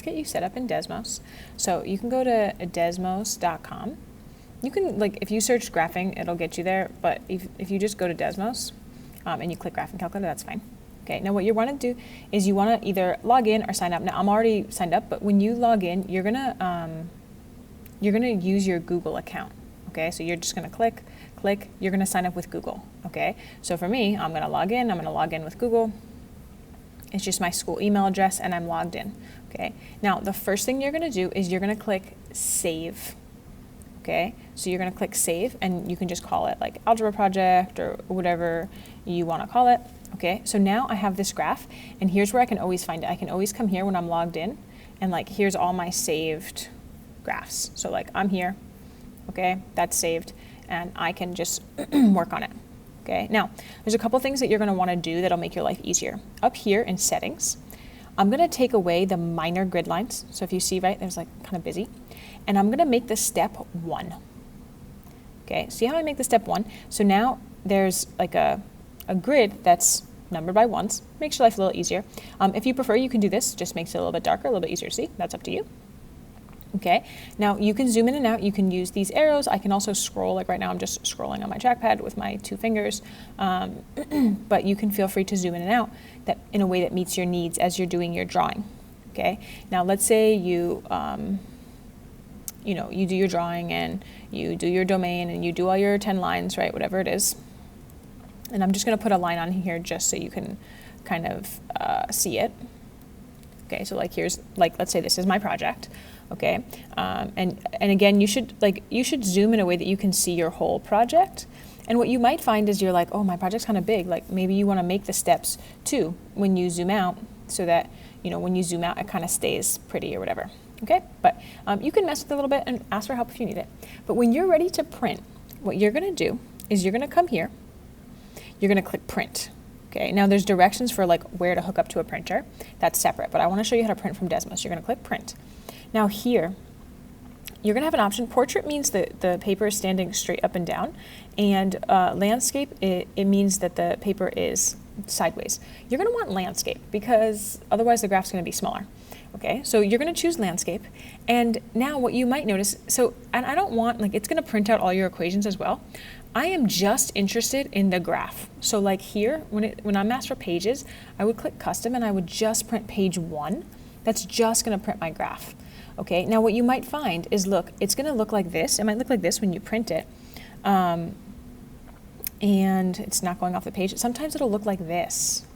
get you set up in Desmos. So you can go to desmos.com. You can, like, if you search graphing, it'll get you there, but if you just go to Desmos and you click graphing calculator, that's fine. Okay, now what you want to do is you want to either log in or sign up. Now I'm already signed up, but when you log in, you're gonna use your Google account. Okay, so you're just gonna click, you're gonna sign up with Google. Okay, so for me, I'm gonna log in with Google. It's just my school email address and I'm logged in. Okay, now the first thing you're gonna do is you're gonna click save. Okay, so you're gonna click save and you can just call it like algebra project or whatever you wanna call it. Okay, so now I have this graph and here's where I can always find it. I can always come here when I'm logged in and like here's all my saved graphs. So like I'm here, okay, that's saved and I can just work on it. Okay, now there's a couple things that you're gonna wanna do that'll make your life easier. Up here in settings, I'm gonna take away the minor grid lines. So if you see, right, there's like kind of busy. And I'm gonna make the step 1. Okay, see how I make the step 1? So now there's like a grid that's numbered by ones. Makes your life a little easier. If you prefer, you can do this. Just makes it a little bit darker, a little bit easier to see. That's up to you. Okay, now you can zoom in and out. You can use these arrows. I can also scroll, like right now I'm just scrolling on my trackpad with my 2 fingers. But you can feel free to zoom in and out that in a way that meets your needs as you're doing your drawing. Okay, now let's say you you do your drawing and you do your domain and you do all your 10 lines, right, whatever it is. And I'm just gonna put a line on here just so you can kind of see it. Okay, so like here's, like, let's say this is my project, okay? And again, you should zoom in a way that you can see your whole project. And what you might find is you're like, oh, my project's kind of big. Like maybe you wanna make the steps too when you zoom out so that, when you zoom out, it kind of stays pretty or whatever. Okay, but you can mess with it a little bit and ask for help if you need it. But when you're ready to print, what you're gonna do is you're gonna come here, you're gonna click print. Okay, now there's directions for like where to hook up to a printer. That's separate, but I wanna show you how to print from Desmos. You're gonna click print. Now here, you're gonna have an option. Portrait means that the paper is standing straight up and down, and landscape, it means that the paper is sideways. You're gonna want landscape because otherwise the graph's gonna be smaller. Okay, so you're gonna choose landscape, and now what you might notice, and I don't want, like, it's gonna print out all your equations as well. I am just interested in the graph. So like here, when I'm asked for pages, I would click custom and I would just print page 1. That's just gonna print my graph. Okay, now what you might find is, look, it's gonna look like this. It might look like this when you print it. And it's not going off the page. Sometimes it'll look like this.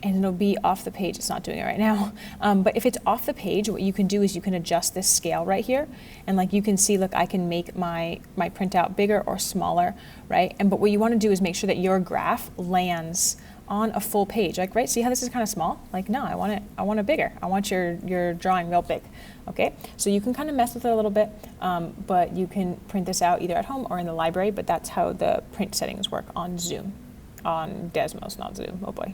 And it'll be off the page. It's not doing it right now. But if it's off the page, what you can do is you can adjust this scale right here. And like you can see, look, I can make my printout bigger or smaller, right? But what you want to do is make sure that your graph lands on a full page. Like, right, see how this is kind of small? Like, no, I want it bigger. I want your drawing real big, okay? So you can kind of mess with it a little bit, but you can print this out either at home or in the library, but that's how the print settings work on Desmos, not Zoom, oh boy.